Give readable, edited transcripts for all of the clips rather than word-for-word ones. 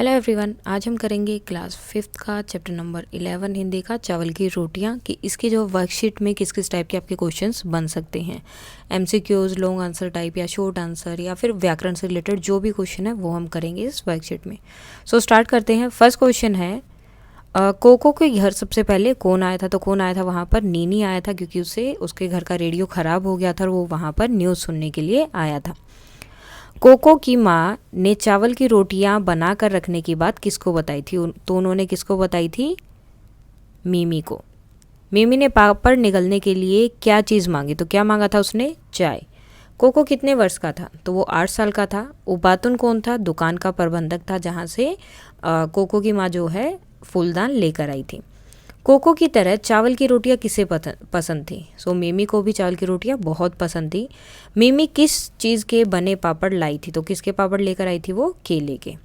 Hello everyone, आज हम करेंगे क्लास 5th का चैप्टर नंबर 11 हिंदी का चावल की रोटियां कि इसकी जो वर्कशीट में किस किस टाइप के आपके क्वेश्चंस बन सकते हैं। एमसीक्यूज, लॉन्ग आंसर टाइप या शॉर्ट आंसर या फिर व्याकरण से रिलेटेड जो भी क्वेश्चन है वो हम करेंगे इस वर्कशीट में। सो स्टार्ट करते हैं। फर्स्ट क्वेश्चन है कोको के घर सबसे पहले कौन आया था? तो कौन आया था? वहाँ पर नीनी आया था, क्योंकि उसके घर का रेडियो ख़राब हो गया था और वो वहाँ पर न्यूज़ सुनने के लिए आया था। कोको की माँ ने चावल की रोटियां बना कर रखने की बात किसको बताई थी? तो उन्होंने किसको बताई थी? मीमी को। मीमी ने पापड़ निगलने के लिए क्या चीज़ मांगी? तो क्या मांगा था उसने? चाय। कोको कितने वर्ष का था? तो वो 8 साल का था। उबातुन कौन था? दुकान का प्रबंधक था, जहाँ से कोको की माँ जो है फूलदान लेकर आई थी। कोको की तरह चावल की रोटियां किसे पसंद थी? सो मीमी को भी चावल की रोटियां बहुत पसंद थी। मीमी किस चीज़ के बने पापड़ लाई थी? तो किसके पापड़ लेकर आई थी? वो केले के।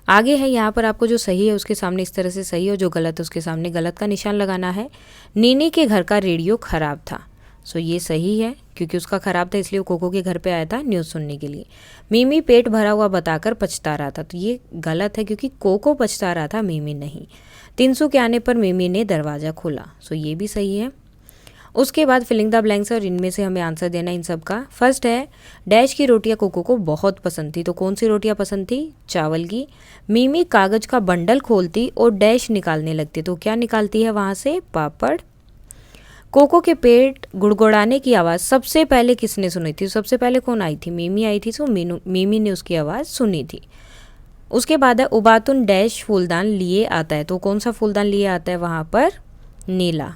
आगे है, यहाँ पर आपको जो सही है उसके सामने इस तरह से सही और जो गलत है उसके सामने गलत का निशान लगाना है। नीनी के घर का रेडियो ख़राब था। सो ये सही है, क्योंकि उसका ख़राब था इसलिए वो कोको के घर पे आया था न्यूज़ सुनने के लिए। मीमी पेट भरा हुआ बताकर पछता रहा था। तो ये गलत है, क्योंकि कोको पछता रहा था, मीमी नहीं। 300 के आने पर मीमी ने दरवाज़ा खोला। सो ये भी सही है। उसके बाद फिलिंग द ब्लैंक्स, और इनमें से हमें आंसर देना इन सब का। फर्स्ट है, डैश की रोटियां कोको को बहुत पसंद थी। तो कौन सी रोटियां पसंद थी? चावल की। मीमी कागज का बंडल खोलती और डैश निकालने लगती। तो क्या निकालती है वहाँ से? पापड़। कोको के पेट गुड़गुड़ाने की आवाज़ सबसे पहले किसने सुनी थी? सबसे पहले कौन आई थी? मीमी आई थी। सो मीमी ने उसकी आवाज़ सुनी थी। उसके बाद है, उबातुन डैश फूलदान लिए आता है। तो कौन सा फूलदान लिए आता है वहाँ पर? नीला।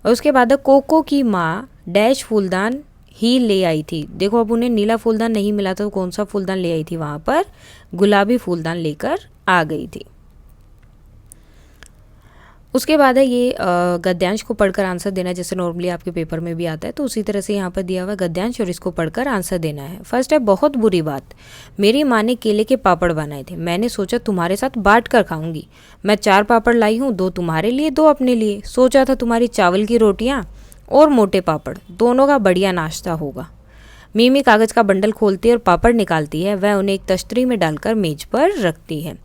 और उसके बाद है, कोको की माँ डैश फूलदान ही ले आई थी। देखो, अब उन्हें नीला फूलदान नहीं मिला था, तो कौन सा फूलदान ले आई थी वहाँ पर? गुलाबी फूलदान लेकर आ गई थी। उसके बाद है ये गद्यांश को पढ़कर आंसर देना, जैसे नॉर्मली आपके पेपर में भी आता है, तो उसी तरह से यहाँ पर दिया हुआ गद्यांश और इसको पढ़कर आंसर देना है। फर्स्ट है, बहुत बुरी बात, मेरी माँ ने केले के पापड़ बनाए थे। मैंने सोचा तुम्हारे साथ बांट कर खाऊंगी। मैं 4 पापड़ लाई हूँ, 2 तुम्हारे लिए, 2 अपने लिए। सोचा था तुम्हारी चावल की रोटियाँ और मोटे पापड़ दोनों का बढ़िया नाश्ता होगा। मीमी कागज़ का बंडल खोलती है और पापड़ निकालती है। वह उन्हें एक तश्तरी में डालकर मेज पर रखती है।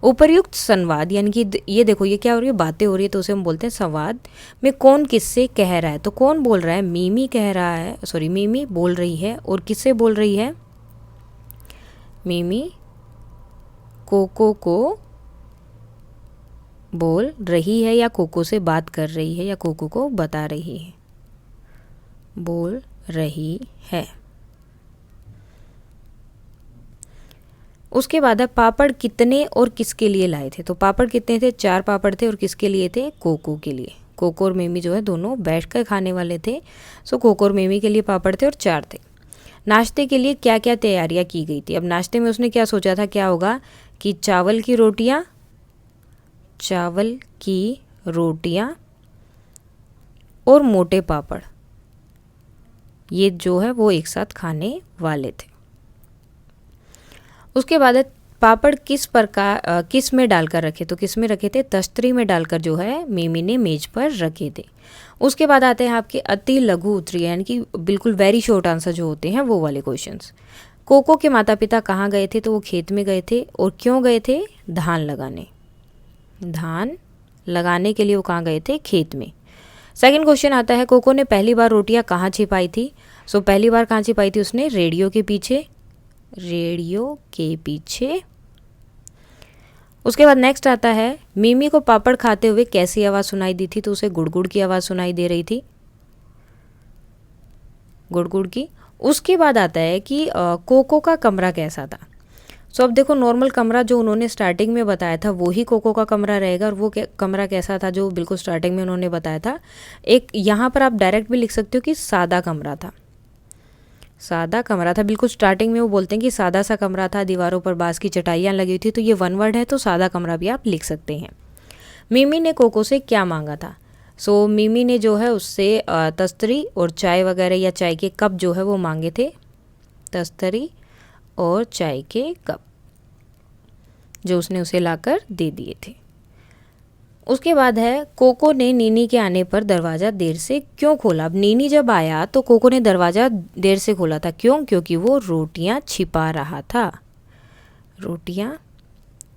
उपर्युक्त संवाद, यानी कि ये देखो, ये क्या हो रही है? बातें हो रही है, तो उसे हम बोलते हैं संवाद में कौन किससे कह रहा है? तो कौन बोल रहा है? मीमी कह रहा है, सॉरी मीमी बोल रही है। और किससे बोल रही है? मीमी कोको को बोल रही है, या कोको से बात कर रही है, या कोको को बता रही है? बोल रही है। उसके बाद है, पापड़ कितने और किसके लिए लाए थे? तो पापड़ कितने थे? 4 पापड़ थे। और किसके लिए थे? कोको के लिए। कोको और मीमी जो है दोनों बैठकर खाने वाले थे। सो कोको और मीमी के लिए पापड़ थे और 4 थे। नाश्ते के लिए क्या क्या तैयारियां की गई थी? अब नाश्ते में उसने क्या सोचा था? क्या होगा कि चावल की रोटियां और मोटे पापड़, ये जो है वो एक साथ खाने वाले थे। उसके बाद पापड़ किस में डालकर रखे? तो किस में रखे थे? तश्तरी में डालकर जो है मीमी ने मेज पर रखे थे। उसके बाद आते हैं आपके अति लघु उत्तरीय, यानी कि बिल्कुल वेरी शॉर्ट आंसर जो होते हैं वो वाले क्वेश्चंस। कोको के माता पिता कहाँ गए थे? तो वो खेत में गए थे। और क्यों गए थे? धान लगाने के लिए वो कहाँ गए थे? खेत में। सेकंड क्वेश्चन आता है, कोको ने पहली बार रोटियां कहाँ छिपाई थी? सो पहली बार कहाँ छिपाई थी उसने? रेडियो के पीछे। उसके बाद नेक्स्ट आता है, मीमी को पापड़ खाते हुए कैसी आवाज़ सुनाई दी थी? तो उसे गुड़गुड़ की आवाज़ सुनाई दे रही थी, गुड़गुड़ की। उसके बाद आता है कि कोको का कमरा कैसा था? सो अब देखो, नॉर्मल कमरा जो उन्होंने स्टार्टिंग में बताया था वो ही कोको का कमरा रहेगा। और वो कमरा कैसा था जो बिल्कुल स्टार्टिंग में उन्होंने बताया था? एक यहाँ पर आप डायरेक्ट भी लिख सकते हो कि सादा कमरा था। बिल्कुल स्टार्टिंग में वो बोलते हैं कि सादा सा कमरा था, दीवारों पर बांस की चटाइयाँ लगी हुई थी। तो ये 1 वर्ड है, तो सादा कमरा भी आप लिख सकते हैं। मीमी ने कोको से क्या मांगा था? सो मीमी ने जो है उससे तस्तरी और चाय वगैरह या चाय के कप जो है वो मांगे थे। तस्तरी और चाय के कप जो उसने उसे लाकर दे दिए थे। उसके बाद है, कोको ने नीनी के आने पर दरवाज़ा देर से क्यों खोला? अब नीनी जब आया तो कोको ने दरवाज़ा देर से खोला था। क्यों? क्योंकि वो रोटियां छिपा रहा था। रोटियां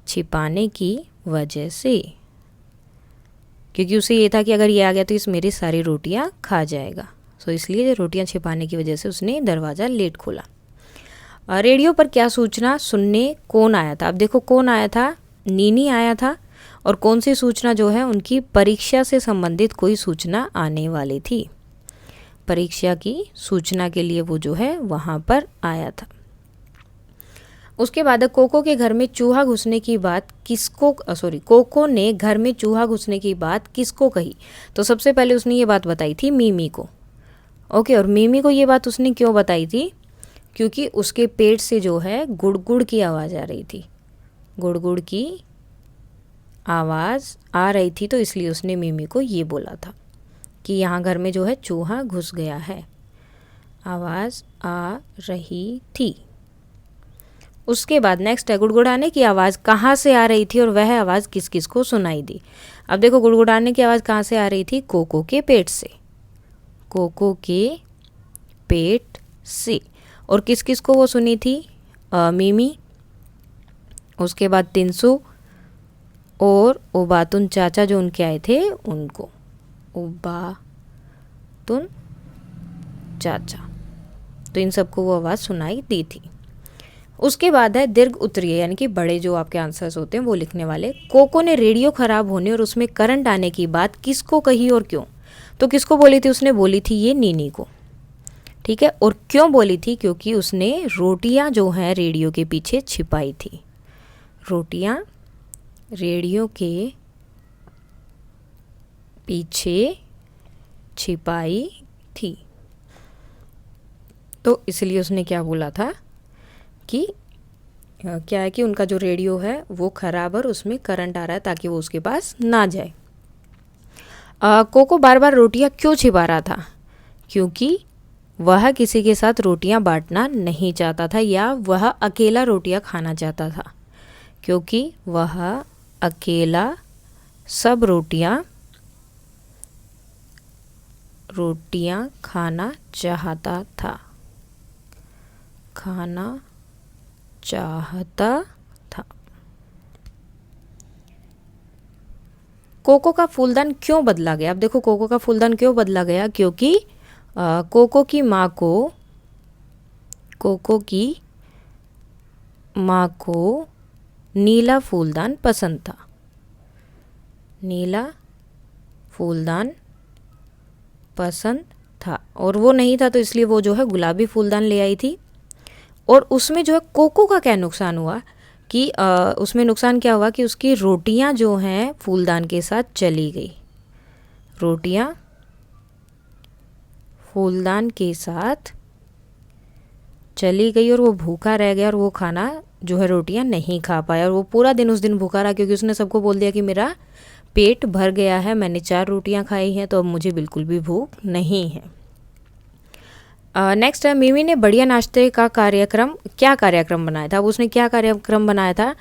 छिपाने की वजह से, क्योंकि उसे ये था कि अगर ये आ गया तो इस मेरी सारी रोटियां खा जाएगा। सो इसलिए रोटियां छिपाने की वजह से उसने दरवाज़ा लेट खोला। रेडियो पर क्या सूचना सुनने कौन आया था? अब देखो कौन आया था, नीनी आया था। और कौन सी सूचना जो है, उनकी परीक्षा से संबंधित कोई सूचना आने वाली थी। परीक्षा की सूचना के लिए वो जो है वहाँ पर आया था। उसके बाद कोको के घर में चूहा घुसने की बात किसको, कोको ने घर में चूहा घुसने की बात किसको कही? तो सबसे पहले उसने ये बात बताई थी मीमी को। ओके, और मीमी को ये बात उसने क्यों बताई थी? क्योंकि उसके पेट से जो है गुड़गुड़ की आवाज़ आ रही थी, गुड़गुड़ की आवाज़ आ रही थी, तो इसलिए उसने मीमी को ये बोला था कि यहाँ घर में जो है चूहा घुस गया है, आवाज़ आ रही थी। उसके बाद नेक्स्ट है गुड़गुड़ाने की आवाज़ कहाँ से आ रही थी और वह आवाज़ किस किस को सुनाई दी? अब देखो गुड़गुड़ाने की आवाज़ कहाँ से आ रही थी? कोको के पेट से, कोको के पेट से। और किस किस को वो सुनी थी? मीमी, उसके बाद तिनसु और ओबातुन चाचा जो उनके आए थे उनको, ओबातुन चाचा, तो इन सबको वो आवाज़ सुनाई दी थी। उसके बाद है दीर्घ उत्तरीय, यानी कि बड़े जो आपके आंसर्स होते हैं वो लिखने वाले। कोको ने रेडियो ख़राब होने और उसमें करंट आने की बात किसको कही और क्यों? तो किसको बोली थी? उसने बोली थी ये नीनी को, ठीक है। और क्यों बोली थी? क्योंकि उसने रोटियां जो हैं रेडियो के पीछे छिपाई थी, रोटियां रेडियो के पीछे छिपाई थी, तो इसलिए उसने क्या बोला था कि क्या है कि उनका जो रेडियो है वो ख़राब और उसमें करंट आ रहा है ताकि वो उसके पास ना जाए। कोको बार बार रोटियां क्यों छिपा रहा था? क्योंकि वह किसी के साथ रोटियां बांटना नहीं चाहता था, या वह अकेला रोटियां खाना चाहता था, क्योंकि वह अकेला सब रोटियां खाना चाहता था, खाना चाहता था। कोको का फूलदान क्यों बदला गया? अब देखो कोको का फूलदान क्यों बदला गया? क्योंकि कोको की माँ को नीला फूलदान पसंद था, नीला फूलदान पसंद था, और वो नहीं था तो इसलिए वो जो है गुलाबी फूलदान ले आई थी। और उसमें जो है कोको का क्या नुकसान हुआ कि उसमें नुकसान क्या हुआ कि उसकी रोटियां जो हैं फूलदान के साथ चली गई, रोटियां फूलदान के साथ चली गई और वो भूखा रह गया और वो खाना जो है रोटियां नहीं खा पाया, और वो पूरा दिन उस दिन भूखा रहा क्योंकि उसने सबको बोल दिया कि मेरा पेट भर गया है, मैंने 4 रोटियां खाई हैं तो अब मुझे बिल्कुल भी भूख नहीं है। नेक्स्ट है मिमी ने बढ़िया नाश्ते का क्या कार्यक्रम बनाया था? अब उसने क्या कार्यक्रम बनाया था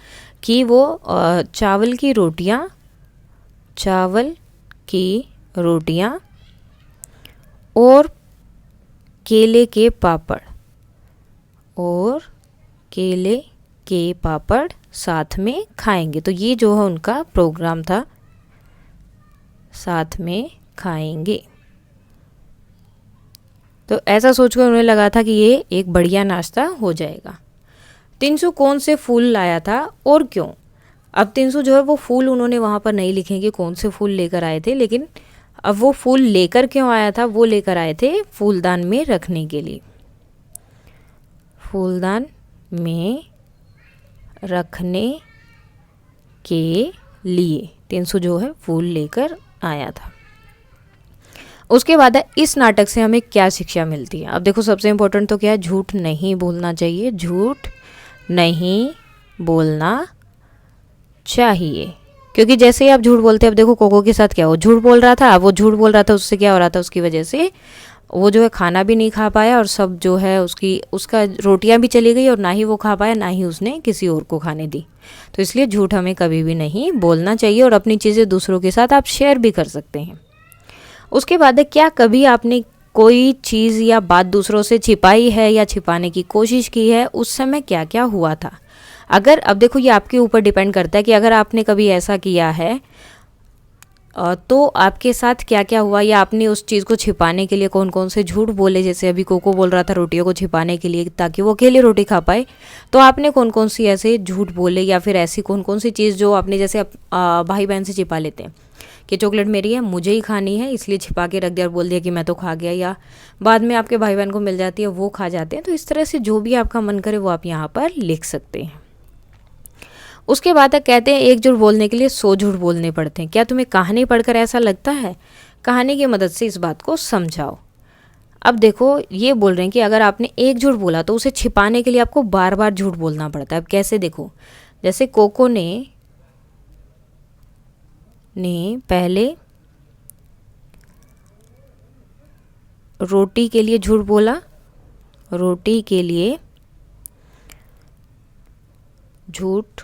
कि वो चावल की रोटियां और केले के पापड़ साथ में खाएंगे, तो ये जो है उनका प्रोग्राम था, साथ में खाएंगे। तो ऐसा सोचकर उन्हें लगा था कि ये एक बढ़िया नाश्ता हो जाएगा। तिनसु कौन से फूल लाया था और क्यों? अब तिनसु जो है वो फूल उन्होंने वहाँ पर नहीं लिखे कि कौन से फूल लेकर आए थे, लेकिन अब वो फूल लेकर क्यों आया था? वो लेकर आए थे फूलदान में रखने के लिए, फूलदान में रखने के लिए तिनसु जो है फूल लेकर आया था। उसके बाद है इस नाटक से हमें क्या शिक्षा मिलती है? अब देखो सबसे इम्पोर्टेंट तो क्या है, झूठ नहीं बोलना चाहिए, झूठ नहीं बोलना चाहिए, क्योंकि जैसे ही आप झूठ बोलते हैं, अब देखो कोको के साथ क्या हो, झूठ बोल रहा था, वो झूठ बोल रहा था, उससे क्या हो रहा था, उसकी वजह से वो जो है खाना भी नहीं खा पाया और सब जो है उसका रोटियां भी चली गई और ना ही वो खा पाया, ना ही उसने किसी और को खाने दी। तो इसलिए झूठ हमें कभी भी नहीं बोलना चाहिए और अपनी चीज़ें दूसरों के साथ आप शेयर भी कर सकते हैं। उसके बाद क्या कभी आपने कोई चीज़ या बात दूसरों से छिपाई है या छिपाने की कोशिश की है? उस समय क्या क्या हुआ था? अगर अब देखो ये आपके ऊपर डिपेंड करता है कि अगर आपने कभी ऐसा किया है तो आपके साथ क्या क्या हुआ, या आपने उस चीज़ को छिपाने के लिए कौन कौन से झूठ बोले। जैसे अभी कोको बोल रहा था रोटियों को छिपाने के लिए ताकि वो अकेले रोटी खा पाए, तो आपने कौन कौन सी ऐसे झूठ बोले, या फिर ऐसी कौन कौन सी चीज़ जो आपने जैसे भाई बहन से छिपा लेते हैं कि चॉकलेट मेरी है, मुझे ही खानी है, इसलिए छिपा के रख दिया और बोल दिया कि मैं तो खा गया, या बाद में आपके भाई बहन को मिल जाती है वो खा जाते हैं। तो इस तरह से जो भी आपका मन करे वो आप यहाँ पर लिख सकते हैं। उसके बाद कहते हैं एक झूठ बोलने के लिए 100 झूठ बोलने पड़ते हैं। क्या तुम्हें कहानी पढ़कर ऐसा लगता है? कहानी की मदद से इस बात को समझाओ। अब देखो ये बोल रहे हैं कि अगर आपने एक झूठ बोला तो उसे छिपाने के लिए आपको बार बार झूठ बोलना पड़ता है। अब कैसे? देखो, जैसे कोको ने पहले रोटी के लिए झूठ बोला, रोटी के लिए झूठ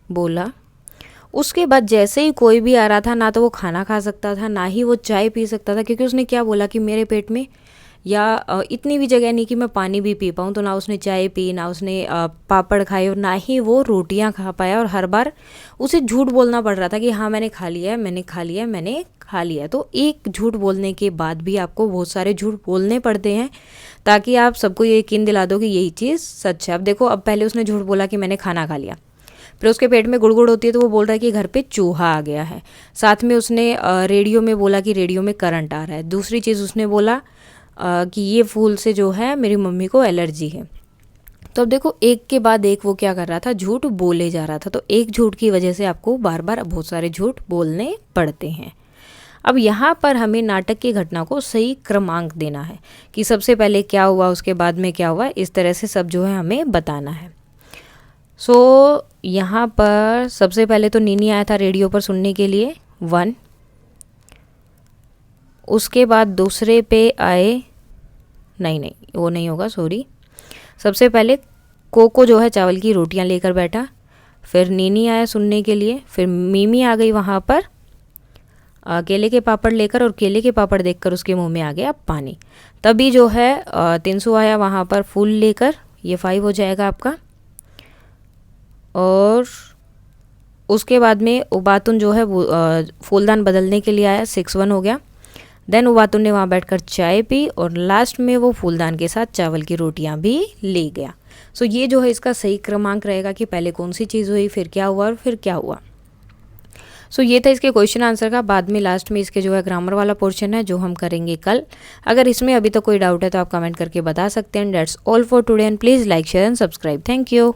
बोला। उसके बाद जैसे ही कोई भी आ रहा था, ना तो वो खाना खा सकता था, ना ही वो चाय पी सकता था, क्योंकि उसने क्या बोला कि मेरे पेट में या इतनी भी जगह नहीं कि मैं पानी भी पी पाऊँ। तो ना उसने चाय पी, ना उसने पापड़ खाए, और ना ही वो रोटियां खा पाया। और हर बार उसे झूठ बोलना पड़ रहा था कि हाँ मैंने खा लिया है, मैंने खा लिया है, मैंने खा लिया है। तो एक झूठ बोलने के बाद भी आपको बहुत सारे झूठ बोलने पड़ते हैं ताकि आप सबको ये यकीन दिला दो कि यही चीज़ सच है। अब देखो, अब पहले उसने झूठ बोला कि मैंने खाना खा लिया, फिर उसके पेट में गुड़गुड़ होती है तो वो बोल रहा है कि घर पे चूहा आ गया है। साथ में उसने रेडियो में बोला कि रेडियो में करंट आ रहा है। दूसरी चीज़ उसने बोला कि ये फूल से जो है मेरी मम्मी को एलर्जी है। तो अब देखो एक के बाद एक वो क्या कर रहा था, झूठ बोले जा रहा था। तो एक झूठ की वजह से आपको बार बार बहुत सारे झूठ बोलने पड़ते हैं। अब यहाँ पर हमें नाटक की घटना को सही क्रमांक देना है कि सबसे पहले क्या हुआ, उसके बाद में क्या हुआ, इस तरह से सब जो है हमें बताना है। सो यहाँ पर सबसे पहले तो नीनी आया था रेडियो पर सुनने के लिए 1। उसके बाद दूसरे पे आए, नहीं वो नहीं होगा, सॉरी। सबसे पहले कोको जो है चावल की रोटियां लेकर बैठा, फिर नीनी आया सुनने के लिए, फिर मीमी आ गई वहाँ पर केले के पापड़ लेकर, और केले के पापड़ देखकर उसके मुंह में आ गया पानी। तभी जो है 300 आया वहाँ पर फूल लेकर, ये 5 हो जाएगा आपका। और उसके बाद में उबातुन जो है वो फूलदान बदलने के लिए आया, 6-1 हो गया। देन उबातुन ने वहाँ बैठकर चाय पी, और लास्ट में वो फूलदान के साथ चावल की रोटियां भी ले गया। सो ये जो है इसका सही क्रमांक रहेगा कि पहले कौन सी चीज़ हुई, फिर क्या हुआ और फिर क्या हुआ। सो ये था इसके क्वेश्चन आंसर का। बाद में लास्ट में इसके जो है ग्रामर वाला पोर्शन है जो हम करेंगे कल। अगर इसमें अभी तक कोई डाउट है तो आप कमेंट करके बता सकते हैं। That's all for today and please like share and subscribe. Thank you.